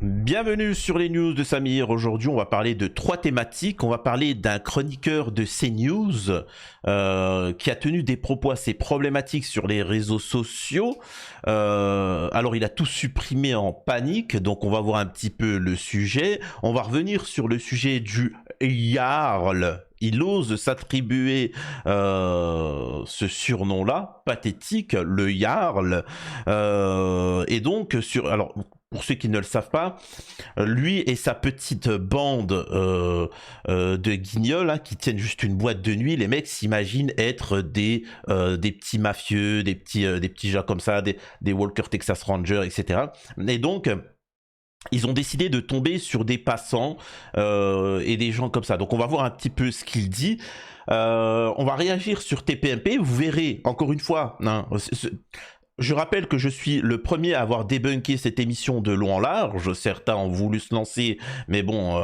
Bienvenue sur les news de Samir. Aujourd'hui, on va parler de trois thématiques. On va parler d'un chroniqueur de CNews qui a tenu des propos assez problématiques sur les réseaux sociaux. Alors, il a tout supprimé en panique, donc on va voir un petit peu le sujet. On va revenir sur le sujet du Jarl. Il ose s'attribuer ce surnom-là, pathétique, le Jarl. Et donc, alors, pour ceux qui ne le savent pas, lui et sa petite bande de guignols hein, qui tiennent juste une boîte de nuit, les mecs s'imaginent être des petits mafieux, des petits gens comme ça, des Walker Texas Rangers, etc. Et donc, ils ont décidé de tomber sur des passants et des gens comme ça. Donc on va voir un petit peu ce qu'il dit. On va réagir sur TPMP. Vous verrez, encore une fois, hein, je rappelle que je suis le premier à avoir débunké cette émission de long en large. Certains ont voulu se lancer, mais bon,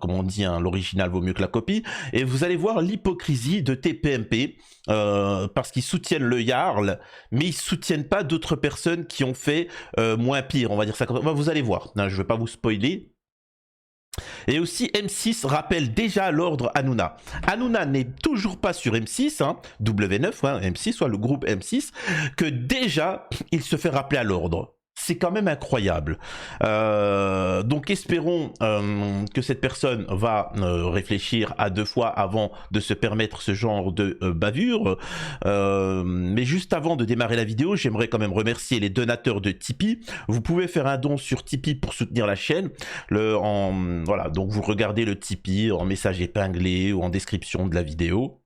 comme on dit, hein, l'original vaut mieux que la copie. Et vous allez voir l'hypocrisie de TPMP, parce qu'ils soutiennent le Jarl, mais ils soutiennent pas d'autres personnes qui ont fait moins pire, on va dire ça comme ça. Vous allez voir, hein, je vais pas vous spoiler. Et aussi M6 rappelle déjà l'ordre Hanouna. Hanouna n'est toujours pas sur M6, hein, W9, hein, M6, soit le groupe M6, que déjà il se fait rappeler à l'ordre. C'est quand même incroyable. Donc espérons que cette personne va réfléchir à deux fois avant de se permettre ce genre de bavure. Mais juste avant de démarrer la vidéo, j'aimerais quand même remercier les donateurs de Tipeee. Vous pouvez faire un don sur Tipeee pour soutenir la chaîne. Voilà, donc vous regardez le Tipeee en message épinglé ou en description de la vidéo.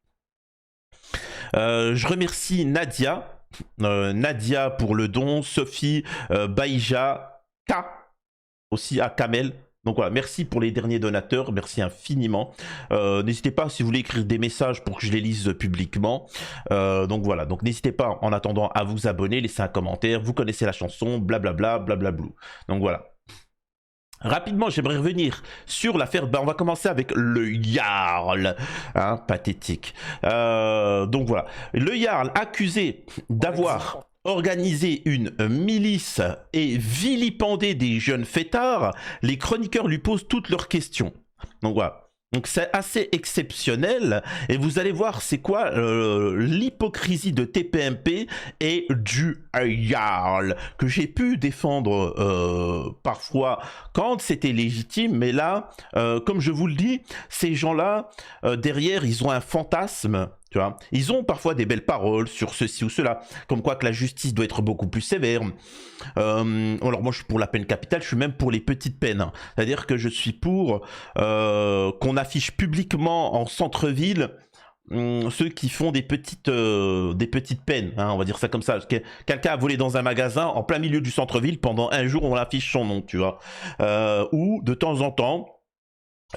Je remercie Nadia. Nadia pour le don, Sophie, Baïja, K, aussi à Kamel. Donc voilà, merci pour les derniers donateurs, merci infiniment. N'hésitez pas si vous voulez écrire des messages pour que je les lise publiquement. Donc voilà, donc n'hésitez pas en attendant à vous abonner, laisser un commentaire, vous connaissez la chanson, blablabla, blablabla. Donc voilà. Rapidement, j'aimerais revenir sur l'affaire. On va commencer avec le Jarl, hein, pathétique. Donc voilà, le Jarl accusé d'avoir organisé une milice et vilipendé des jeunes fêtards. Les chroniqueurs lui posent toutes leurs questions. Donc voilà. Donc c'est assez exceptionnel et vous allez voir c'est quoi l'hypocrisie de TPMP et du Jarl que j'ai pu défendre parfois quand c'était légitime, mais là, comme je vous le dis, ces gens-là, derrière, ils ont un fantasme. Tu vois, ils ont parfois des belles paroles sur ceci ou cela, comme quoi que la justice doit être beaucoup plus sévère. Alors moi je suis pour la peine capitale, je suis même pour les petites peines. Hein. C'est-à-dire que je suis pour qu'on affiche publiquement en centre-ville ceux qui font des petites peines, hein, on va dire ça comme ça. Quelqu'un a volé dans un magasin en plein milieu du centre-ville, pendant un jour on affiche son nom, tu vois. Ou de temps en temps,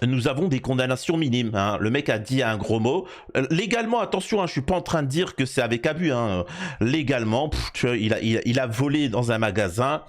nous avons des condamnations minimes. Hein. Le mec a dit un gros mot. Légalement, attention, hein, je suis pas en train de dire que c'est avec abus. Hein. Légalement, tu vois, il a volé dans un magasin.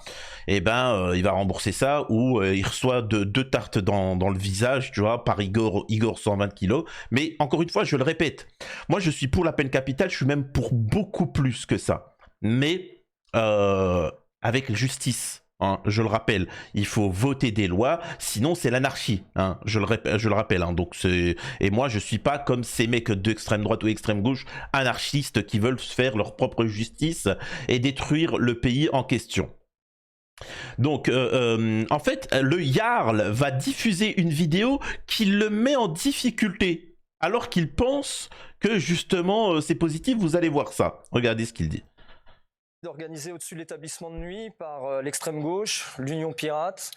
Et ben, il va rembourser ça ou il reçoit deux tartes dans le visage, tu vois, par Igor 120 kilos. Mais encore une fois, je le répète, moi je suis pour la peine capitale. Je suis même pour beaucoup plus que ça. Mais avec justice. Hein, je le rappelle, il faut voter des lois, sinon c'est l'anarchie. Hein, je le rappelle. Hein, donc et moi je suis pas comme ces mecs d'extrême droite ou extrême gauche anarchistes qui veulent faire leur propre justice et détruire le pays en question. Donc, en fait, le Jarl va diffuser une vidéo qui le met en difficulté, alors qu'il pense que justement c'est positif. Vous allez voir ça. Regardez ce qu'il dit. Organisé au-dessus de l'établissement de nuit par l'extrême gauche, l'Union Pirate,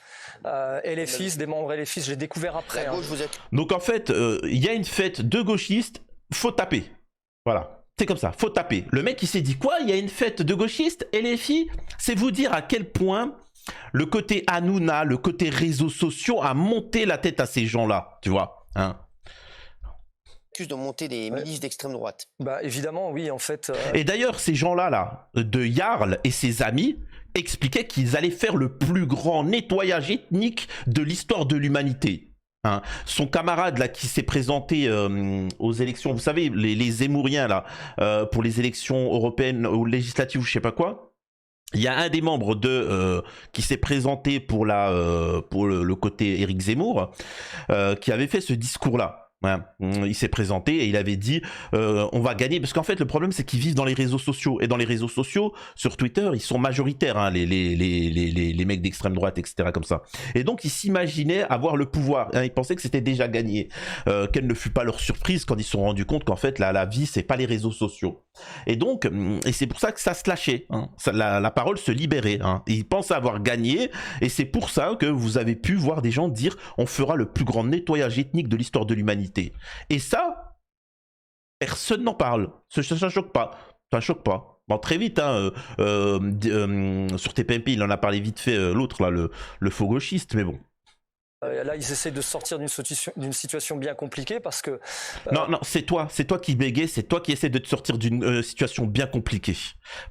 LFIs, des membres LFIs, je l'ai découvert après. Hein. Donc en fait, il y a une fête de gauchistes, faut taper. Voilà, c'est comme ça, faut taper. Le mec il s'est dit quoi? Il y a une fête de gauchistes, LFI? C'est vous dire à quel point le côté Hanouna, le côté réseaux sociaux a monté la tête à ces gens-là, tu vois, hein. De monter des milices d'extrême droite. Bah évidemment, oui, en fait. Et d'ailleurs, ces gens-là, de Jarl et ses amis, expliquaient qu'ils allaient faire le plus grand nettoyage ethnique de l'histoire de l'humanité. Hein. Son camarade là qui s'est présenté aux élections, vous savez, les Zemmouriens là, pour les élections européennes ou législatives ou je sais pas quoi. il y a un des membres qui s'est présenté pour le côté Éric Zemmour, qui avait fait ce discours-là. Ouais. Il s'est présenté et il avait dit on va gagner, parce qu'en fait le problème c'est qu'ils vivent dans les réseaux sociaux, et dans les réseaux sociaux sur Twitter ils sont majoritaires, hein, les mecs d'extrême droite, etc., comme ça, et donc ils s'imaginaient avoir le pouvoir, hein, ils pensaient que c'était déjà gagné, quelle ne fut pas leur surprise quand ils se sont rendus compte qu'en fait la vie c'est pas les réseaux sociaux, et donc et c'est pour ça que ça se lâchait, hein, la parole se libérait, hein, et ils pensaient avoir gagné, et c'est pour ça que vous avez pu voir des gens dire on fera le plus grand nettoyage ethnique de l'histoire de l'humanité. Et ça, personne n'en parle. Ça choque pas. Ça choque pas. Bon, très vite, hein, sur TPMP, il en a parlé vite fait, l'autre, là, le faux gauchiste, mais bon. Là, ils essaient de sortir d'une situation bien compliquée parce que... Non, c'est toi qui bégayes, c'est toi qui essaies de te sortir d'une situation bien compliquée.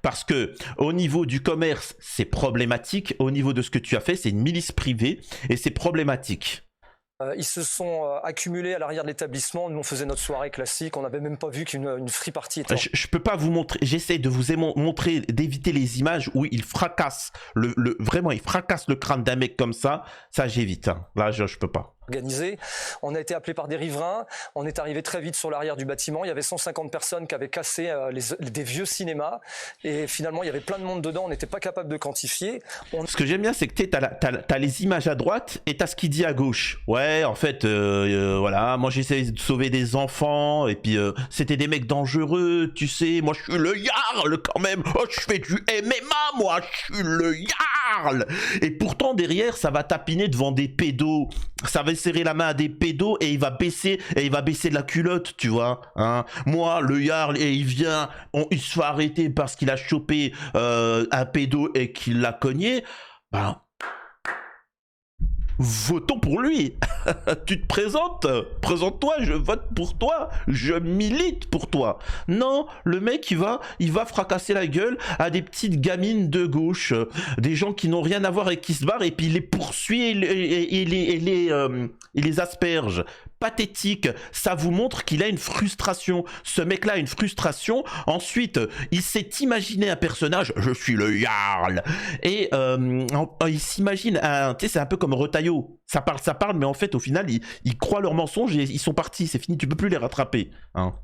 Parce que au niveau du commerce, c'est problématique. Au niveau de ce que tu as fait, c'est une milice privée et c'est problématique. Ils se sont accumulés à l'arrière de l'établissement. Nous, on faisait notre soirée classique. On n'avait même pas vu qu'une free party était... Je peux pas vous montrer. J'essaie de vous montrer, d'éviter les images où il fracasse vraiment, il fracasse le crâne d'un mec comme ça. Ça, j'évite. Hein. Là, je peux pas. Organisé. On a été appelé par des riverains. On est arrivé très vite sur l'arrière du bâtiment. Il y avait 150 personnes qui avaient cassé des vieux cinémas. Et finalement, il y avait plein de monde dedans. On n'était pas capable de quantifier. Ce que j'aime bien, c'est que t'as les images à droite et t'as ce qu'il dit à gauche. Ouais, en fait, voilà, moi j'essaie de sauver des enfants. Et puis, c'était des mecs dangereux, tu sais. Moi, je suis le Jarl quand même. Oh, je fais du MMA, moi. Je suis le Jarl. Et pourtant, derrière, ça va tapiner devant des pédos. Ça va serrer la main à des pédos et il va baisser de la culotte, tu vois, hein. Moi, le Jarl, et il vient, il se fait arrêter parce qu'il a chopé un pédo et qu'il l'a cogné. Ben, votons pour lui. Tu te présentes, présente-toi, je vote pour toi, je milite pour toi. Non, le mec il va fracasser la gueule à des petites gamines de gauche, des gens qui n'ont rien à voir et qui se barrent, et puis il les poursuit et les asperge. Pathétique, ça vous montre qu'il a une frustration. Ce mec-là a une frustration. Ensuite, il s'est imaginé un personnage, je suis le Jarl, et il s'imagine, tu sais, c'est un peu comme Retailleau. Ça parle, mais en fait, au final, ils croient leurs mensonges et ils sont partis. C'est fini, tu peux plus les rattraper. Hein.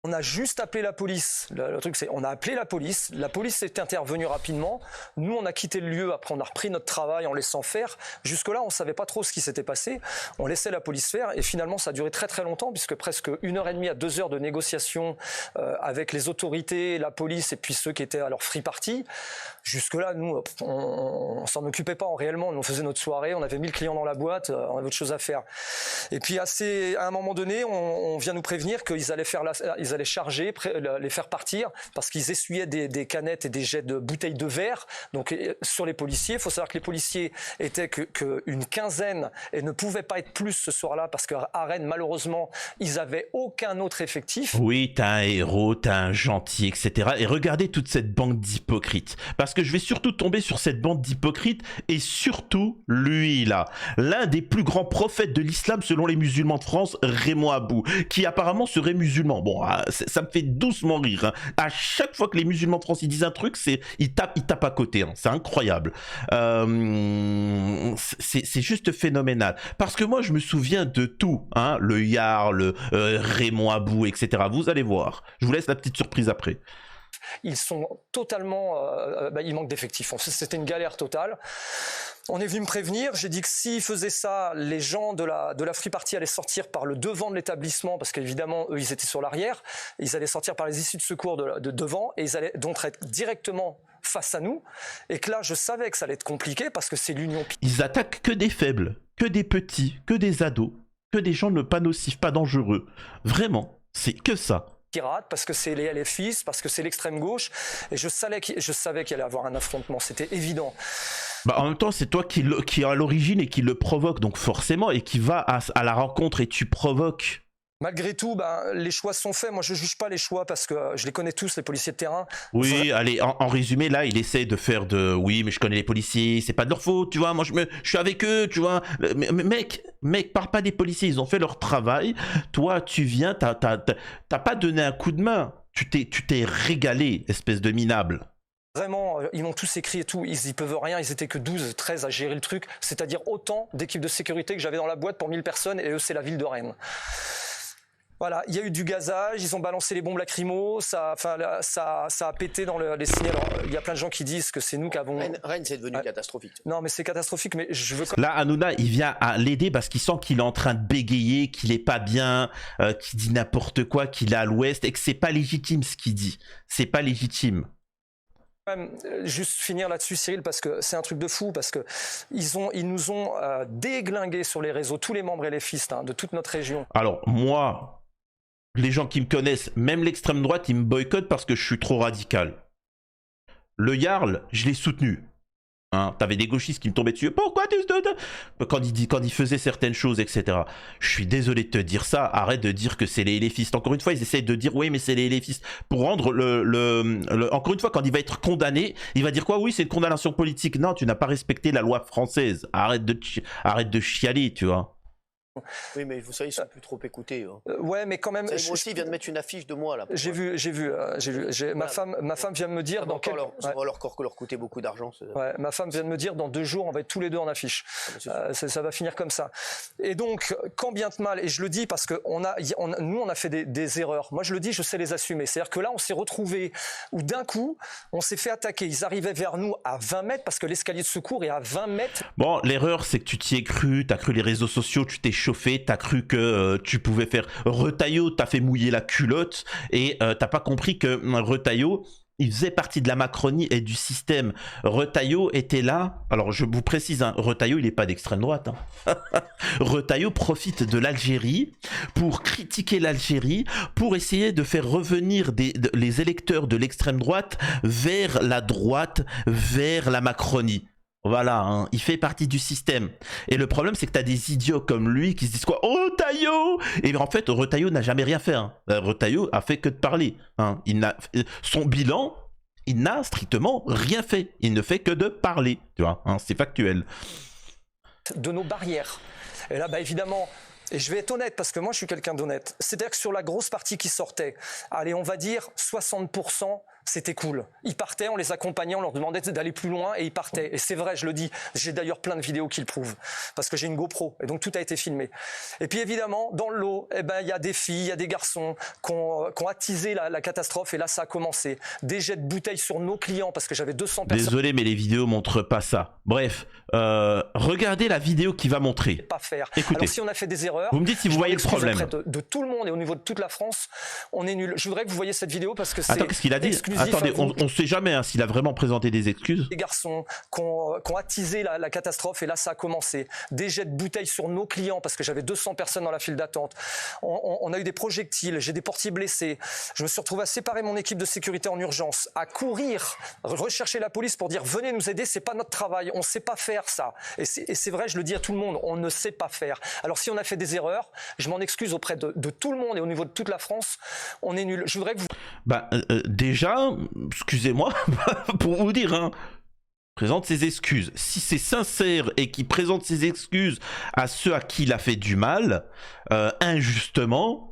On a juste appelé la police. Le truc, c'est on a appelé la police. La police est intervenue rapidement. Nous, on a quitté le lieu. Après, on a repris notre travail en laissant faire. Jusque-là, on savait pas trop ce qui s'était passé. On laissait la police faire. Et finalement, ça a duré très très longtemps, puisque presque 1h30 à 2 heures de négociation avec les autorités, la police et puis ceux qui étaient à leur free party. Jusque-là, nous, on s'en occupait pas réellement. On faisait notre soirée. On avait 1000 clients dans la boîte. On avait autre chose à faire. Et puis, à un moment donné, on vient nous prévenir qu'ils allaient faire ils allaient charger, les faire partir, parce qu'ils essuyaient des canettes et des jets de bouteilles de verre. Donc sur les policiers, il faut savoir que les policiers étaient qu'une quinzaine et ne pouvaient pas être plus ce soir-là, parce qu'à Rennes, malheureusement, ils avaient aucun autre effectif. Oui, t'as un héros, t'as un gentil, etc. Et regardez toute cette bande d'hypocrites. Parce que je vais surtout tomber sur cette bande d'hypocrites, et surtout lui là, l'un des plus grands prophètes de l'islam selon les musulmans de France, Raymond Abou, qui apparemment serait musulman. Bon, ça me fait doucement rire. Hein. À chaque fois que les musulmans de France ils disent un truc, ils tapent à côté. Hein. C'est incroyable. C'est juste phénoménal. Parce que moi, je me souviens de tout. Hein. Le Jarl, Raymond Abou, etc. Vous allez voir. Je vous laisse la petite surprise après. Ils sont totalement... il manque d'effectifs. C'était une galère totale. On est venu me prévenir, j'ai dit que s'ils faisaient ça, les gens de la free party allaient sortir par le devant de l'établissement, parce qu'évidemment, eux, ils étaient sur l'arrière, ils allaient sortir par les issues de secours de devant, et ils allaient donc être directement face à nous, et que là, je savais que ça allait être compliqué, parce que c'est l'union... Ils attaquent que des faibles, que des petits, que des ados, que des gens pas nocifs, pas dangereux. Vraiment, c'est que ça. Pirate, parce que c'est les LFIs, parce que c'est l'extrême gauche, et je savais qu'il allait avoir un affrontement, c'était évident. Bah en même temps, c'est toi qui est à l'origine et qui le provoque, donc forcément, et qui va à la rencontre et tu provoques. Malgré tout, les choix sont faits. Moi, je juge pas les choix parce que je les connais tous, les policiers de terrain. Oui, allez, en résumé, là, il essaie de faire oui, mais je connais les policiers, c'est pas de leur faute, tu vois. Moi, je suis avec eux, tu vois. Mais, mec, parle pas des policiers, ils ont fait leur travail. Toi, tu viens, t'as pas donné un coup de main. Tu t'es régalé, espèce de minable. vraiment, ils m'ont tous écrit et tout, ils y peuvent rien, ils étaient que 12, 13 à gérer le truc, c'est-à-dire autant d'équipes de sécurité que j'avais dans la boîte pour 1000 personnes, et eux, c'est la ville de Rennes. Voilà, il y a eu du gazage, ils ont balancé les bombes lacrymo, ça a pété dans les signes. Alors, il y a plein de gens qui disent que c'est nous qui avons... Rennes, c'est devenu catastrophique. Non, mais c'est catastrophique, mais je veux... Là, Hanouna, il vient à l'aider parce qu'il sent qu'il est en train de bégayer, qu'il est pas bien, qu'il dit n'importe quoi, qu'il est à l'ouest, et que c'est pas légitime ce qu'il dit. C'est pas légitime. Juste finir là-dessus, Cyril, parce que c'est un truc de fou, parce que ils nous ont déglingués sur les réseaux, tous les membres et les fils de toute notre région. Alors, moi... Les gens qui me connaissent, même l'extrême droite, ils me boycottent parce que je suis trop radical. Le Jarl, je l'ai soutenu. Hein, t'avais des gauchistes qui me tombaient dessus. Pourquoi tu... quand il faisait certaines choses, etc. Je suis désolé de te dire ça. Arrête de dire que c'est les LFistes. Encore une fois, ils essayent de dire oui, mais c'est les LFistes. Pour rendre encore une fois, quand il va être condamné, il va dire quoi? Oui, c'est une condamnation politique. Non, tu n'as pas respecté la loi française. Arrête de chialer, tu vois. Oui, mais vous savez, ils sont plus trop écoutés. Ouais, mais quand même. Moi aussi, il vient de mettre une affiche de moi là. J'ai vu. Ma femme vient de me dire ça va leur coûter beaucoup d'argent. Ouais, ma femme vient de me dire dans 2 jours, on va être tous les deux en affiche. Ça va finir comme ça. Et donc, quand bien de mal, et je le dis parce que nous, on a fait des erreurs. Moi, je le dis, je sais les assumer. C'est-à-dire que là, on s'est retrouvés où d'un coup, on s'est fait attaquer. Ils arrivaient vers nous à 20 mètres parce que l'escalier de secours est à 20 mètres. Bon, l'erreur, c'est que tu t'y es cru, t'as cru les réseaux sociaux, tu t'es chauffé, t'as cru que tu pouvais faire Retailleau, t'as fait mouiller la culotte et t'as pas compris que Retailleau, il faisait partie de la Macronie et du système. Retailleau était là, alors je vous précise, Retailleau il est pas d'extrême droite. Retailleau profite de l'Algérie pour critiquer l'Algérie, pour essayer de faire revenir les électeurs de l'extrême droite, vers la Macronie. Voilà, il fait partie du système. Et le problème, c'est que t'as des idiots comme lui qui se disent quoi? Oh, Retailleau! Et en fait, Retailleau n'a jamais rien fait. Retailleau a fait que de parler. Son bilan, il n'a strictement rien fait. Il ne fait que de parler. Tu vois, c'est factuel. De nos barrières. Et là, évidemment... Et je vais être honnête, parce que moi, je suis quelqu'un d'honnête. C'est-à-dire que sur la grosse partie qui sortait, allez, on va dire 60%, c'était cool. Ils partaient, on les accompagnait, on leur demandait d'aller plus loin et ils partaient. Et c'est vrai, je le dis. J'ai d'ailleurs plein de vidéos qui le prouvent. Parce que j'ai une GoPro. Et donc, tout a été filmé. Et puis, évidemment, dans le lot, il y a des filles, il y a des garçons qui ont attisé la catastrophe. Et là, ça a commencé. Des jets de bouteilles sur nos clients, parce que j'avais 200 personnes. Désolé, mais les vidéos montrent pas ça. Bref, regardez la vidéo qui va montrer. Pas faire. Écoutez. Alors, si on a fait des erreurs, vous me dites si vous voyez le problème. De tout le monde et au niveau de toute la France, on est nul. Je voudrais que vous voyez cette vidéo parce que c'est. Attends, qu'est-ce qu'il a dit? Attendez, on ne sait jamais s'il a vraiment présenté des excuses. Des garçons qui ont attisé la catastrophe et là ça a commencé. Des jets de bouteilles sur nos clients parce que j'avais 200 personnes dans la file d'attente. On a eu des projectiles, j'ai des portiers blessés. Je me suis retrouvé à séparer mon équipe de sécurité en urgence, à courir, rechercher la police pour dire venez nous aider, c'est pas notre travail, on sait pas faire ça. Et c'est vrai, je le dis à tout le monde, on ne sait pas faire. Alors si on a fait des erreurs, je m'en excuse auprès de tout le monde et au niveau de toute la France, on est nul. Je voudrais que vous... déjà, excusez-moi pour vous dire, présente ses excuses. Si c'est sincère et qu'il présente ses excuses à ceux à qui il a fait du mal, injustement,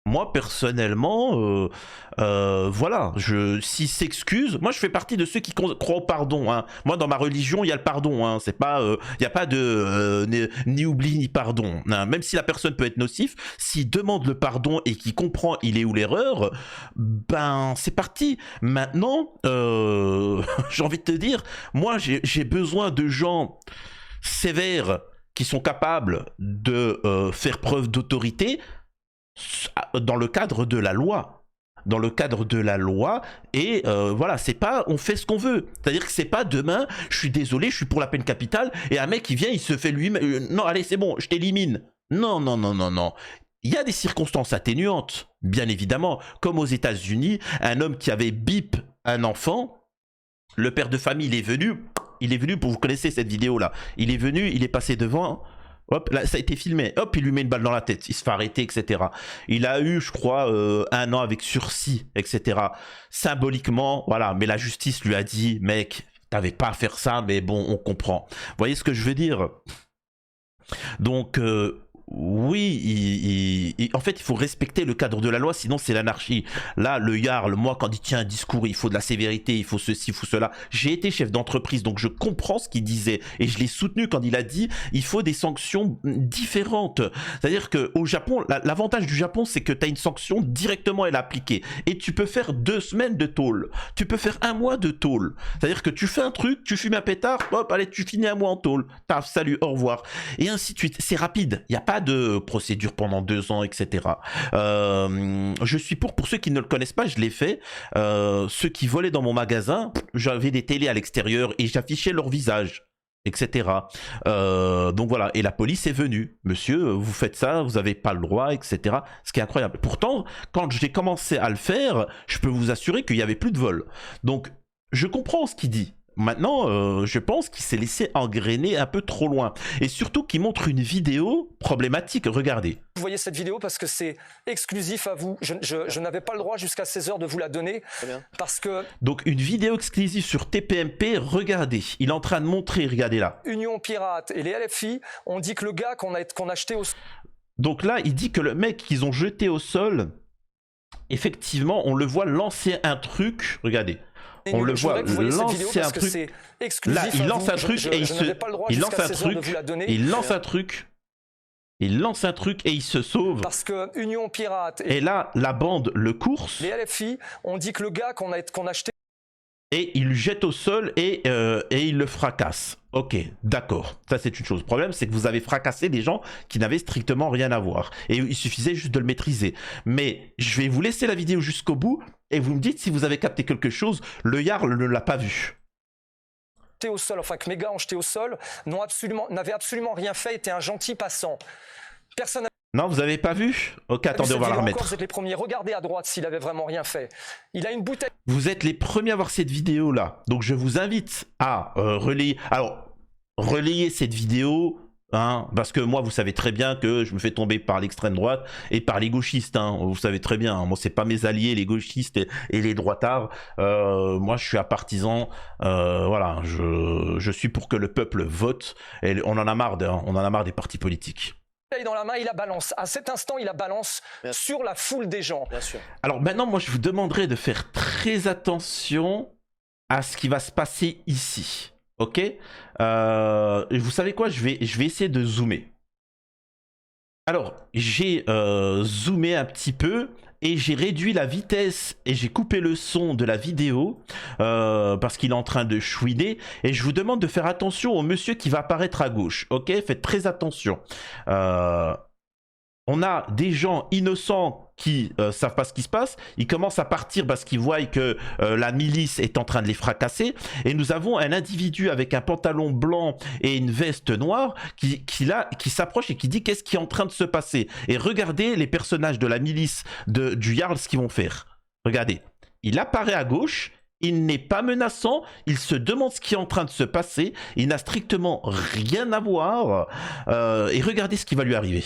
moi personnellement, voilà, s'il s'excuse, moi je fais partie de ceux qui croient au pardon. Moi dans ma religion il y a le pardon, c'est pas, il n'y a pas de ni oubli ni pardon. Même si la personne peut être nocif, s'il demande le pardon et qu'il comprend il est où l'erreur, c'est parti. Maintenant, j'ai envie de te dire, moi j'ai besoin de gens sévères qui sont capables de faire preuve d'autorité dans le cadre de la loi. Dans le cadre de la loi, et voilà, c'est pas on fait ce qu'on veut. C'est-à-dire que c'est pas demain, je suis désolé, je suis pour la peine capitale, et un mec qui vient, il se fait lui-même. Non, allez, c'est bon, je t'élimine. Non. Il y a des circonstances atténuantes, bien évidemment, comme aux États-Unis, un homme qui avait bip un enfant, le père de famille, il est venu, vous connaissez cette vidéo-là, il est venu, il est passé devant. Hop, là, ça a été filmé. Hop, il lui met une balle dans la tête. Il se fait arrêter, etc. Il a eu, je crois, 1 an avec sursis, etc. Symboliquement, voilà. Mais la justice lui a dit, mec, t'avais pas à faire ça, mais bon, on comprend. Vous voyez ce que je veux dire? Donc, Oui, en fait, il faut respecter le cadre de la loi, sinon c'est l'anarchie. Là, le Jarl, moi, quand il tient un discours, il faut de la sévérité, il faut ceci, il faut cela. J'ai été chef d'entreprise, donc je comprends ce qu'il disait. Et je l'ai soutenu quand il a dit, il faut des sanctions différentes. C'est-à-dire qu'au Japon, l'avantage du Japon, c'est que tu as une sanction directement, elle est appliquée. Et tu peux faire 2 semaines de tôle. Tu peux faire 1 mois de tôle. C'est-à-dire que tu fais un truc, tu fumes un pétard, hop, allez, tu finis 1 mois en tôle. Taf, salut, au revoir. Et ainsi de suite. C'est rapide. Il n'y a pas de procédure pendant 2 ans, etc. Je suis pour ceux qui ne le connaissent pas, je l'ai fait. Ceux qui volaient dans mon magasin, j'avais des télés à l'extérieur et j'affichais leur visage, etc. Donc voilà, et la police est venue. Monsieur, vous faites ça, vous n'avez pas le droit, etc. Ce qui est incroyable. Pourtant, quand j'ai commencé à le faire, je peux vous assurer qu'il n'y avait plus de vol. Donc, je comprends ce qu'il dit. Maintenant, je pense qu'il s'est laissé engrainer un peu trop loin. Et surtout qu'il montre une vidéo problématique. Regardez. Vous voyez cette vidéo parce que c'est exclusif à vous. Je n'avais pas le droit jusqu'à 16h de vous la donner. Parce que... Donc une vidéo exclusive sur TPMP, regardez. Il est en train de montrer, regardez là. Union Pirate et les LFI ont dit que le gars qu'on a acheté au... Donc là, il dit que le mec qu'ils ont jeté au sol, effectivement, on le voit lancer un truc. Regardez. On le voit lancer un truc. Là, il lance un truc et il lance un truc. Il lance un truc. Il lance un truc et il se sauve. Parce que Union Pirate et là, la bande le course. Les LFI ont dit que le gars qu'on a acheté. Et il le jette au sol et il le fracasse. Ok, d'accord. Ça, c'est une chose. Le problème, c'est que vous avez fracassé des gens qui n'avaient strictement rien à voir. Et il suffisait juste de le maîtriser. Mais je vais vous laisser la vidéo jusqu'au bout et vous me dites si vous avez capté quelque chose. Le Jarl ne l'a pas vu. Au sol, enfin que mes gars ont jeté au sol, n'avaient absolument rien fait, étaient un gentil passant. Personne. Non, vous avez pas vu? Ok, attendez, on va la remettre. Vous êtes les premiers. Regardez à droite s'il avait vraiment rien fait. Il a une bouteille. Vous êtes les premiers à voir cette vidéo là. Donc je vous invite à relayer. Alors, relayez cette vidéo. Hein, parce que moi, vous savez très bien que je me fais tomber par l'extrême droite et par les gauchistes. Hein, vous savez très bien. Hein, moi, c'est pas mes alliés, les gauchistes et les droitards. Moi, je suis un partisan. Voilà, je suis pour que le peuple vote. Et on en a marre, on en a marre des partis politiques. Dans la main, il la balance. À cet instant, il la balance sur la foule des gens. Bien sûr. Alors maintenant, moi, je vous demanderai de faire très attention à ce qui va se passer ici. Ok, vous savez quoi, je vais essayer de zoomer. Alors, j'ai zoomé un petit peu et j'ai réduit la vitesse et j'ai coupé le son de la vidéo parce qu'il est en train de chouiner. Et je vous demande de faire attention au monsieur qui va apparaître à gauche. Ok, faites très attention. On a des gens innocents qui savent pas ce qui se passe. Ils commencent à partir parce qu'ils voient que la milice est en train de les fracasser. Et nous avons un individu avec un pantalon blanc et une veste noire qui s'approche et qui dit qu'est-ce qui est en train de se passer. Et regardez les personnages de la milice du Jarl, ce qu'ils vont faire. Regardez, il apparaît à gauche. Il n'est pas menaçant, il se demande ce qui est en train de se passer. Il n'a strictement rien à voir. Et regardez ce qui va lui arriver.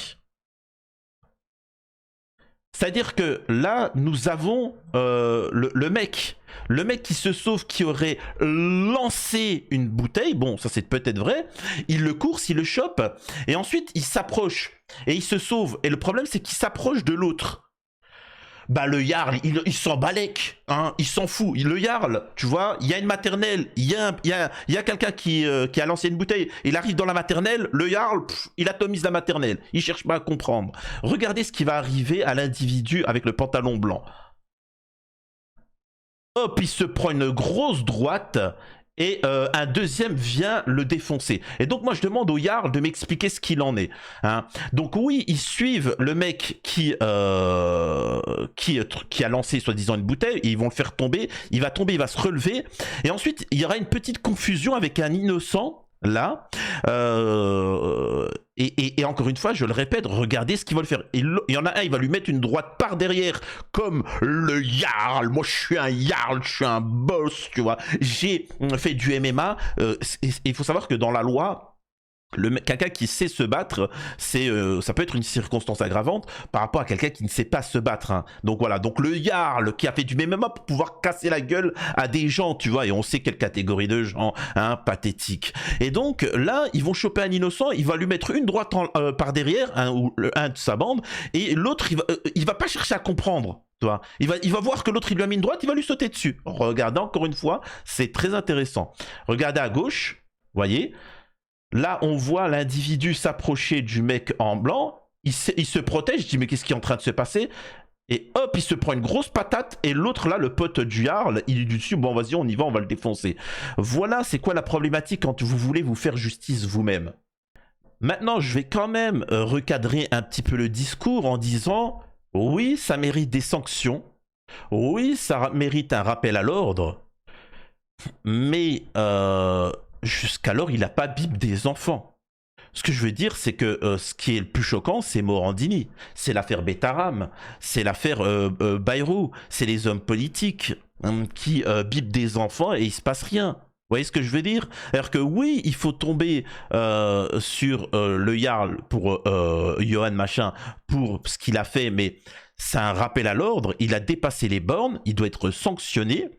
C'est-à-dire que là, nous avons le mec qui se sauve, qui aurait lancé une bouteille. Bon, ça c'est peut-être vrai. Il le course, il le chope. Et ensuite, il s'approche. Et il se sauve. Et le problème, c'est qu'il s'approche de l'autre. Bah le Jarl, il s'en balèque, hein, il s'en fout. Le Jarl, tu vois, il y a une maternelle, il y a quelqu'un qui a lancé une bouteille, il arrive dans la maternelle, le Jarl, il atomise la maternelle, il cherche pas à comprendre. Regardez ce qui va arriver à l'individu avec le pantalon blanc. Hop, il se prend une grosse droite et un deuxième vient le défoncer. Et donc moi je demande au Jarl de m'expliquer ce qu'il en est. Hein. Donc oui, ils suivent le mec qui a lancé soi-disant une bouteille, et ils vont le faire tomber, il va se relever, et ensuite il y aura une petite confusion avec un innocent. Là, et encore une fois, je le répète, regardez ce qu'ils veulent faire. Il y en a un, il va lui mettre une droite par derrière, comme le Jarl. Moi, je suis un Jarl, je suis un boss, tu vois. J'ai fait du MMA. Il faut savoir que dans la loi, Quelqu'un qui sait se battre, ça peut être une circonstance aggravante par rapport à quelqu'un qui ne sait pas se battre. Hein. Donc voilà, donc le Jarl qui a fait du MMA pour pouvoir casser la gueule à des gens, tu vois, et on sait quelle catégorie de gens, hein, pathétique. Et donc là, ils vont choper un innocent, il va lui mettre une droite par derrière, ou un de sa bande, et l'autre, il va pas chercher à comprendre. Tu vois, il va voir que l'autre il lui a mis une droite, il va lui sauter dessus. Regardez encore une fois, c'est très intéressant. Regardez à gauche, voyez. Là, on voit l'individu s'approcher du mec en blanc. Il se protège. Je dis, mais qu'est-ce qui est en train de se passer? Et hop, il se prend une grosse patate. Et l'autre, là, le pote du Jarl, il est dessus. Bon, vas-y, on y va, on va le défoncer. Voilà, c'est quoi la problématique quand vous voulez vous faire justice vous-même. Maintenant, je vais quand même recadrer un petit peu le discours en disant, oui, ça mérite des sanctions. Oui, ça mérite un rappel à l'ordre. Mais... jusqu'alors, il n'a pas bip des enfants. Ce que je veux dire, c'est que ce qui est le plus choquant, c'est Morandini. C'est l'affaire Betaram. C'est l'affaire Bayrou. C'est les hommes politiques qui bipent des enfants et il ne se passe rien. Vous voyez ce que je veux dire? Alors que oui, il faut tomber sur le Jarl pour Johan Machin, pour ce qu'il a fait, mais c'est un rappel à l'ordre. Il a dépassé les bornes. Il doit être sanctionné.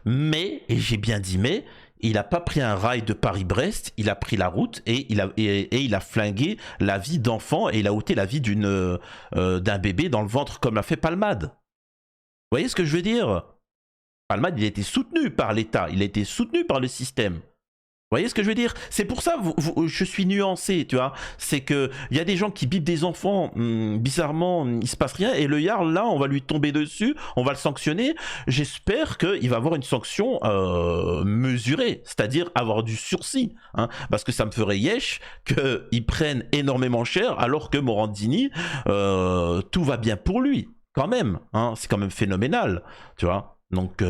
Mais, et j'ai bien dit mais, il n'a pas pris un rail de Paris-Brest, il a pris la route et il a flingué la vie d'enfant et il a ôté la vie d'un bébé dans le ventre comme l'a fait Palmade. Vous voyez ce que je veux dire? Palmade, il a été soutenu par l'État, il a été soutenu par le système. Vous voyez ce que je veux dire? C'est pour ça je suis nuancé, tu vois. C'est qu'il y a des gens qui bipent des enfants, bizarrement, il se passe rien. Et le Jarl, là, on va lui tomber dessus, on va le sanctionner. J'espère qu'il va avoir une sanction mesurée, c'est-à-dire avoir du sursis. Hein, parce que ça me ferait yesh qu'ils prennent énormément cher, alors que Morandini, tout va bien pour lui, quand même. Hein, c'est quand même phénoménal, tu vois. Donc...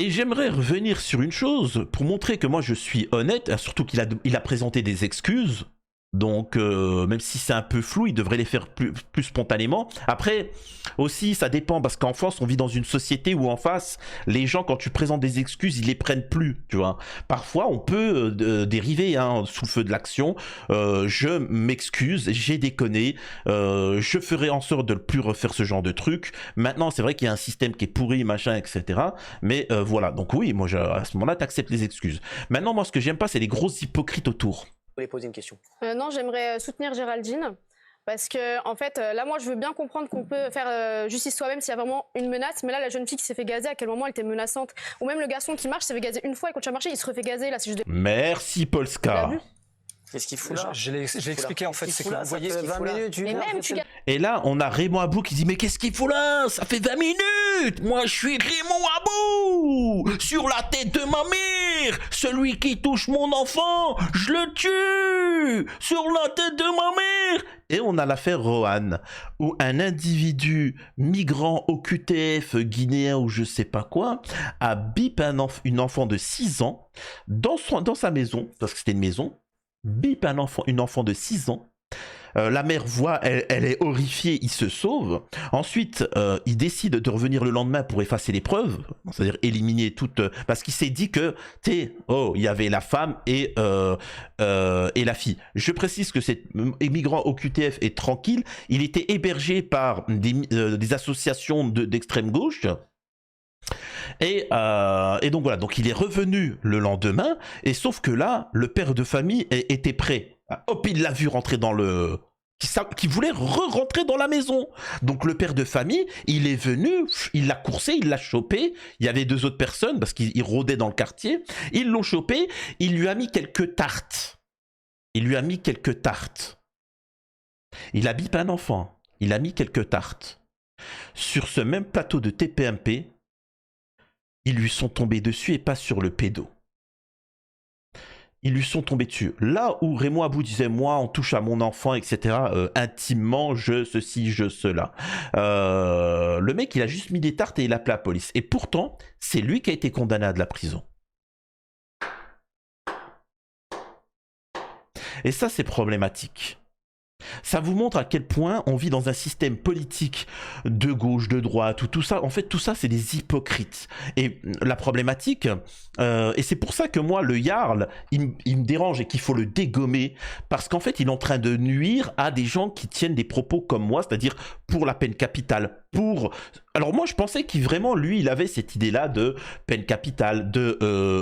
Et j'aimerais revenir sur une chose pour montrer que moi je suis honnête, surtout qu'il a présenté des excuses. Donc, même si c'est un peu flou, il devrait les faire plus spontanément. Après, aussi, ça dépend, parce qu'en France, on vit dans une société où en face, les gens, quand tu présentes des excuses, ils les prennent plus, tu vois. Parfois, on peut dériver sous le feu de l'action. Je m'excuse, j'ai déconné, je ferai en sorte de ne plus refaire ce genre de truc. Maintenant, c'est vrai qu'il y a un système qui est pourri, machin, etc. Mais voilà, donc oui, moi, à ce moment-là, t'acceptes les excuses. Maintenant, moi, ce que j'aime pas, c'est les grosses hypocrites autour. Vous voulez poser une question? Non, j'aimerais soutenir Géraldine. Parce que, en fait, là, moi, je veux bien comprendre qu'on peut faire justice soi-même s'il y a vraiment une menace. Mais là, la jeune fille qui s'est fait gazer, à quel moment elle était menaçante? Ou même le garçon qui marche s'est fait gazer une fois et quand tu as marché, il se refait gazer. Là, c'est juste des... Merci, Polska. Qu'est-ce qu'il fout là? Je l'ai expliqué en fait, c'est que vous voyez ce qu'il 20 faut là. minutes, une Mais heure, même, tu gazes. Et là, on a Raymond Abou qui dit « Mais qu'est-ce qu'il faut là? Ça fait 20 minutes! Moi, je suis Raymond Abou! Sur la tête de ma mère! Celui qui touche mon enfant, je le tue! Sur la tête de ma mère! » Et on a l'affaire Rohan, où un individu migrant au QTF guinéen ou je sais pas quoi, a bip une enfant de 6 ans dans sa maison, parce que c'était une maison, bip une enfant de 6 ans. La mère voit, elle est horrifiée, il se sauve. Ensuite, il décide de revenir le lendemain pour effacer les preuves, c'est-à-dire éliminer toute... Parce qu'il s'est dit que, il y avait la femme et la fille. Je précise que cet immigrant au QTF est tranquille. Il était hébergé par des associations d'extrême gauche. Et donc voilà, donc il est revenu le lendemain, et sauf que là, le père de famille était prêt. Hop, il l'a vu rentrer dans qui voulait re-rentrer dans la maison. Donc le père de famille, il est venu, il l'a coursé, il l'a chopé. Il y avait 2 autres personnes, parce qu'il rôdait dans le quartier. Ils l'ont chopé, il lui a mis quelques tartes. Il a bipé un enfant, il a mis quelques tartes. Sur ce même plateau de TPMP, ils lui sont tombés dessus et pas sur le pédo. Ils lui sont tombés dessus. Là où Raymond Abou disait, moi, on touche à mon enfant, etc., intimement, je ceci, je cela. Le mec, il a juste mis des tartes et il a appelé la police. Et pourtant, c'est lui qui a été condamné à de la prison. Et ça, c'est problématique. Ça vous montre à quel point on vit dans un système politique de gauche, de droite, ou tout ça. En fait, tout ça, c'est des hypocrites. Et la problématique, et c'est pour ça que moi, le Jarl, il me dérange et qu'il faut le dégommer, parce qu'en fait, il est en train de nuire à des gens qui tiennent des propos comme moi, c'est-à-dire pour la peine capitale, pour... Alors moi, je pensais qu'il vraiment, lui, il avait cette idée-là de peine capitale,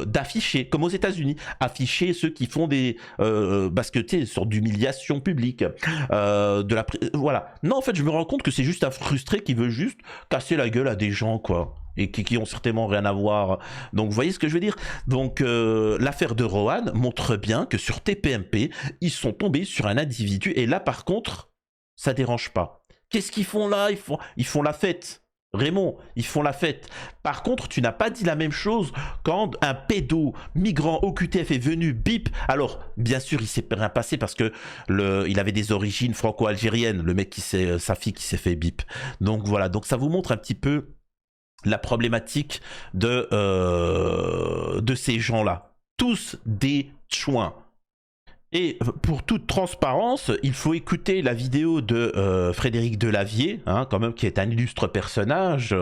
d'afficher, comme aux États-Unis, afficher ceux qui font des... parce que, tu sais, une sorte d'humiliation publique. Voilà. Non, en fait, je me rends compte que c'est juste un frustré qui veut juste casser la gueule à des gens, quoi. Et qui ont certainement rien à voir. Donc, vous voyez ce que je veux dire? Donc, l'affaire de Rohan montre bien que sur TPMP, ils sont tombés sur un individu. Et là, par contre, ça dérange pas. Qu'est-ce qu'ils font là? Ils font la fête. Raymond, ils font la fête. Par contre, tu n'as pas dit la même chose quand un pédo migrant OQTF est venu bip. Alors, bien sûr, il s'est rien passé parce que il avait des origines franco-algériennes, le mec sa fille qui s'est fait bip. Donc voilà, donc ça vous montre un petit peu la problématique de ces gens-là. Tous des chouins. Et pour toute transparence, il faut écouter la vidéo de Frédéric Delavier, hein, quand même, qui est un illustre personnage,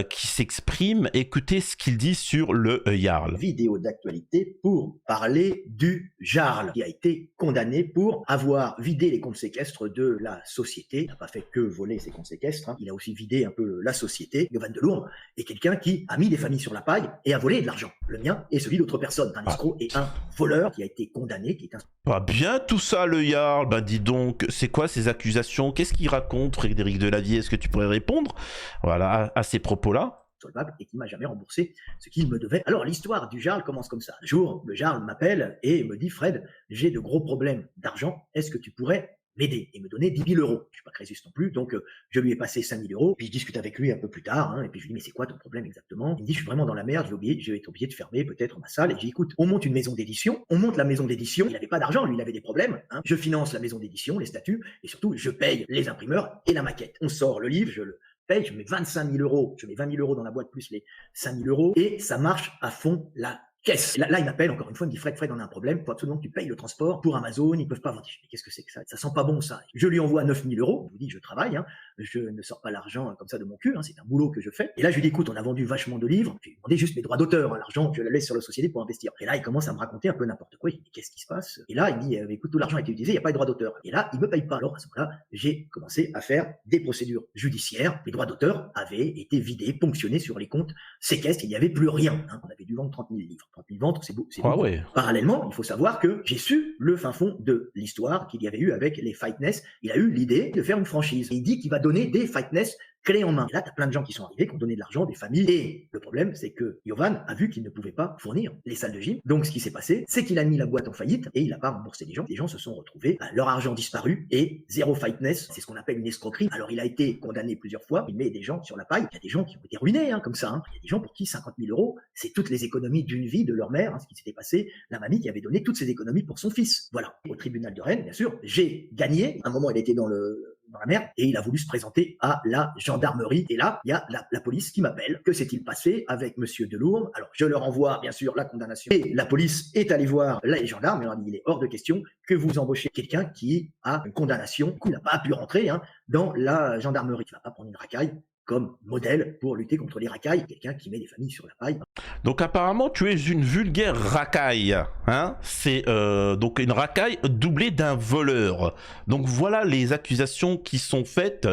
qui s'exprime. Écoutez ce qu'il dit sur le Jarl. Vidéo d'actualité pour parler du Jarl, qui a été condamné pour avoir vidé les comptes séquestres de la société. Il n'a pas fait que voler ses comptes séquestres, hein. Il a aussi vidé un peu la société. Yovan Delourme est quelqu'un qui a mis des familles sur la paille et a volé de l'argent. Le mien et celui d'autres personnes, un escroc et un voleur qui a été condamné, qui est un... Pas bien tout ça, le Jarl. Bah dis donc, c'est quoi ces accusations? Qu'est-ce qu'il raconte, Frédéric Delavier? Est-ce que tu pourrais répondre, voilà, à ces propos-là? Solvable et qui m'a jamais remboursé ce qu'il me devait. Alors l'histoire du Jarl commence comme ça. Un jour, le Jarl m'appelle et me dit: Fred, j'ai de gros problèmes d'argent, est-ce que tu pourrais m'aider et me donner 10 000 euros. Je suis pas Crésus non plus, donc je lui ai passé 5 000 euros, puis je discute avec lui un peu plus tard, hein, et puis je lui dis: mais c'est quoi ton problème exactement? Il me dit: je suis vraiment dans la merde, je vais être obligé de fermer peut-être ma salle, et j'ai dit: écoute, on monte une maison d'édition, on monte la maison d'édition, il n'avait pas d'argent, lui il avait des problèmes, hein. Je finance la maison d'édition, les statuts, et surtout je paye les imprimeurs et la maquette. On sort le livre, je le paye, je mets 25 000 euros, je mets 20 000 euros dans la boîte plus les 5 000 euros, et ça marche à fond la caisse. Là, il m'appelle encore une fois, il me dit: Fred, on a un problème, il faut absolument que tu payes le transport pour Amazon, ils peuvent pas vendre. Mais qu'est-ce que c'est que ça? Ça sent pas bon ça. Je lui envoie 9 000 euros, je vous dis, je travaille, hein. Je ne sors pas l'argent comme ça de mon cul, hein. C'est un boulot que je fais. Et là, je lui dis: écoute, on a vendu vachement de livres, je lui ai demandé juste mes droits d'auteur, hein. L'argent, je le laisse sur la société pour investir. Et là, il commence à me raconter un peu n'importe quoi. Je lui dis: qu'est-ce qui se passe? Et là, il me dit: écoute, tout l'argent a été utilisé, il n'y a pas de droits d'auteur. Et là, il me paye pas. Alors à ce moment-là, j'ai commencé à faire des procédures judiciaires. Les droits d'auteur avaient été vidés, ponctionnés sur les comptes séquestres, il n'y avait plus rien, hein. On avait dû vendre 30 000 livres. 30 000 ventes, c'est beau. Ah ouais. Parallèlement, il faut savoir que j'ai su le fin fond de l'histoire qu'il y avait eu avec les Fightness. Il a eu l'idée de faire une franchise. Et il dit qu'il va donner des Fightness clé en main. Et là, t'as plein de gens qui sont arrivés, qui ont donné de l'argent, des familles. Et le problème, c'est que Yovan a vu qu'il ne pouvait pas fournir les salles de gym. Donc, ce qui s'est passé, c'est qu'il a mis la boîte en faillite et il n'a pas remboursé les gens. Les gens se sont retrouvés, leur argent disparu et zéro Fightness. C'est ce qu'on appelle une escroquerie. Alors, il a été condamné plusieurs fois. Il met des gens sur la paille. Il y a des gens qui ont été ruinés, hein, comme ça, hein. Il y a des gens pour qui 50 000 euros, c'est toutes les économies d'une vie de leur mère, hein, ce qui s'était passé. La mamie qui avait donné toutes ses économies pour son fils. Voilà. Au tribunal de Rennes, bien sûr, j'ai gagné. À un moment, il était dans la mer et il a voulu se présenter à la gendarmerie. Et là, il y a la police qui m'appelle. Que s'est-il passé avec monsieur Delourme? Alors, je leur envoie, bien sûr, la condamnation. Et la police est allée voir les gendarmes et leur a dit: il est hors de question que vous embauchez quelqu'un qui a une condamnation. Du coup, il n'a pas pu rentrer, hein, dans la gendarmerie. Tu vas pas prendre une racaille comme modèle pour lutter contre les racailles, quelqu'un qui met des familles sur la paille. Donc apparemment tu es une vulgaire racaille, hein? C'est donc une racaille doublée d'un voleur. Donc voilà les accusations qui sont faites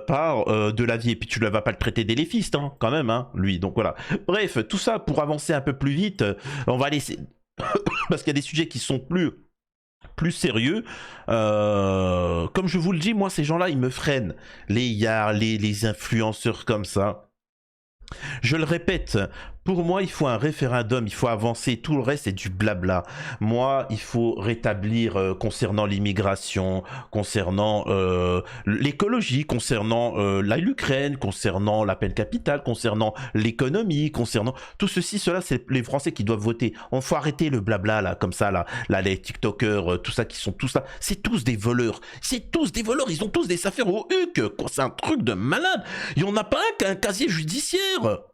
par Delavier. Et puis tu ne vas pas le traiter d'éléphiste, hein, quand même, hein, lui. Donc voilà. Bref, tout ça pour avancer un peu plus vite, on va laisser parce qu'il y a des sujets qui sont plus sérieux. Comme je vous le dis, moi ces gens-là ils me freinent, les influenceurs comme ça. Je le répète, pour moi, il faut un référendum, il faut avancer, tout le reste c'est du blabla. Moi, il faut rétablir concernant l'immigration, concernant l'écologie, concernant l'Ukraine, concernant la peine capitale, concernant l'économie, concernant tout ceci, cela, c'est les Français qui doivent voter. On faut arrêter le blabla là, comme ça là, les TikTokers, tout ça qui sont tous là, c'est tous des voleurs, ils ont tous des affaires au huc, c'est un truc de malade. Il y en a pas un qui a un casier judiciaire.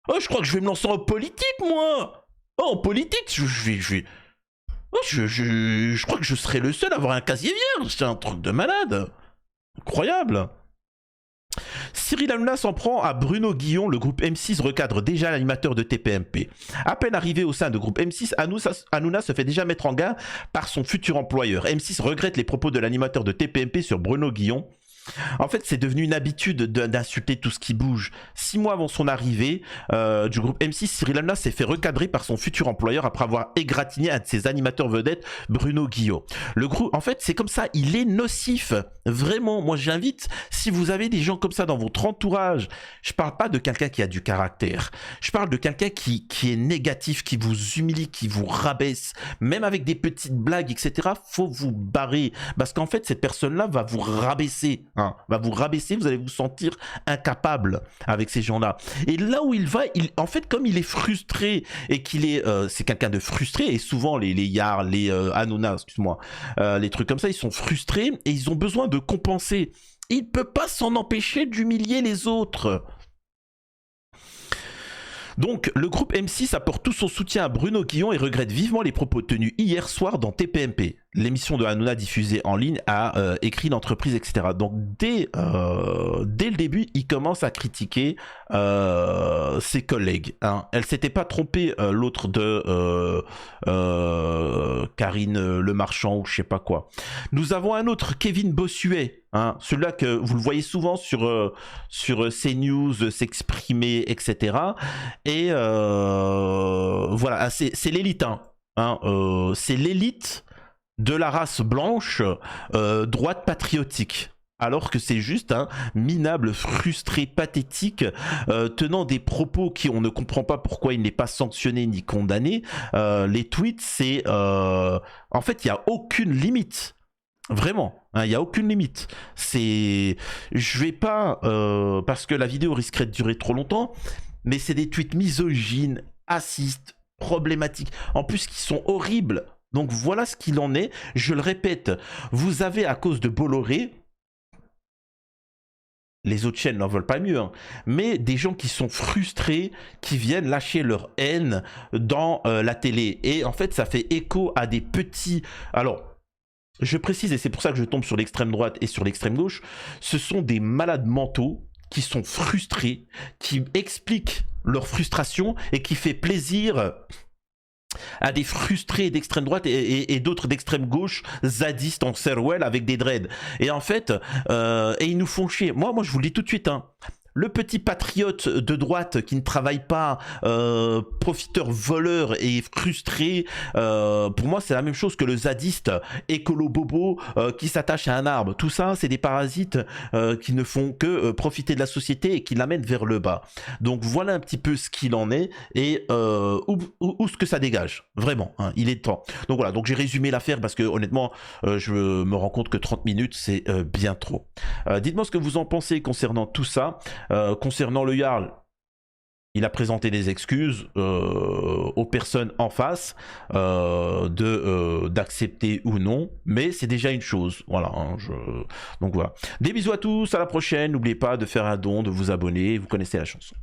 Oh, je crois que je vais me lancer en politique, moi. Oh, en politique, je vais... Oh, je crois que je serais le seul à avoir un casier vierge. C'est un truc de malade. Incroyable. Cyril Hanouna s'en prend à Bruno Guillon. Le groupe M6 recadre déjà l'animateur de TPMP. À peine arrivé au sein du groupe M6, Hanouna se fait déjà mettre en garde par son futur employeur. M6 regrette les propos de l'animateur de TPMP sur Bruno Guillon. En fait, c'est devenu une habitude d'insulter tout ce qui bouge. 6 mois avant son arrivée du groupe M6, Cyril Hanouna s'est fait recadrer par son futur employeur après avoir égratigné un de ses animateurs vedettes, Bruno Guillon. Le groupe, en fait, c'est comme ça, il est nocif. Vraiment, moi j'invite, si vous avez des gens comme ça dans votre entourage, je parle pas de quelqu'un qui a du caractère. Je parle de quelqu'un qui est négatif, qui vous humilie, qui vous rabaisse, même avec des petites blagues, etc. Faut vous barrer. Parce qu'en fait, cette personne-là va vous rabaisser. Va vous rabaisser, vous allez vous sentir incapable avec ces gens-là. Et là où il va, en fait, comme il est frustré et qu'il est, c'est quelqu'un de frustré, et souvent les Yar, les Hanouna, excuse-moi, les trucs comme ça, ils sont frustrés et ils ont besoin de compenser. Il ne peut pas s'en empêcher d'humilier les autres. Donc, le groupe M6 apporte tout son soutien à Bruno Guillon et regrette vivement les propos tenus hier soir dans TPMP. L'émission de Hanouna diffusée en ligne a écrit l'entreprise, etc. Donc, dès le début, il commence à critiquer ses collègues. Hein. Elle s'était pas trompée, l'autre de Karine Le Marchand ou je sais pas quoi. Nous avons un autre, Kevin Bossuet. Hein, celui-là que vous le voyez souvent sur CNews s'exprimer, etc. Et voilà, c'est l'élite. C'est l'élite de la race blanche droite patriotique. Alors que c'est juste un minable, frustré, pathétique, tenant des propos qui on ne comprend pas pourquoi il n'est pas sanctionné ni condamné. Les tweets, c'est... en fait, il n'y a aucune limite. Vraiment, il n'y a aucune limite. Je vais pas, parce que la vidéo risquerait de durer trop longtemps, mais c'est des tweets misogynes, racistes, problématiques, en plus qui sont horribles. Donc voilà ce qu'il en est. Je le répète, vous avez à cause de Bolloré, les autres chaînes n'en veulent pas mieux, mais des gens qui sont frustrés, qui viennent lâcher leur haine dans la télé. Et en fait, ça fait écho à des petits... Alors, je précise, et c'est pour ça que je tombe sur l'extrême droite et sur l'extrême gauche, ce sont des malades mentaux qui sont frustrés, qui expliquent leur frustration et qui fait plaisir à des frustrés d'extrême droite et d'autres d'extrême gauche, zadistes en Serwell avec des dreads. Et en fait, et ils nous font chier. Moi, je vous le dis tout de suite, le petit patriote de droite qui ne travaille pas, profiteur, voleur et frustré, pour moi c'est la même chose que le zadiste écolo bobo qui s'attache à un arbre. Tout ça c'est des parasites qui ne font que profiter de la société et qui l'amènent vers le bas. Donc voilà un petit peu ce qu'il en est et où ce que ça dégage. Vraiment, il est temps. Donc voilà, donc j'ai résumé l'affaire parce que honnêtement je me rends compte que 30 minutes c'est bien trop. Dites-moi ce que vous en pensez concernant tout ça. Concernant le Jarl, il a présenté des excuses aux personnes en face d'accepter ou non, mais c'est déjà une chose. Voilà, donc voilà. Des bisous à tous, à la prochaine. N'oubliez pas de faire un don, de vous abonner. Vous connaissez la chanson.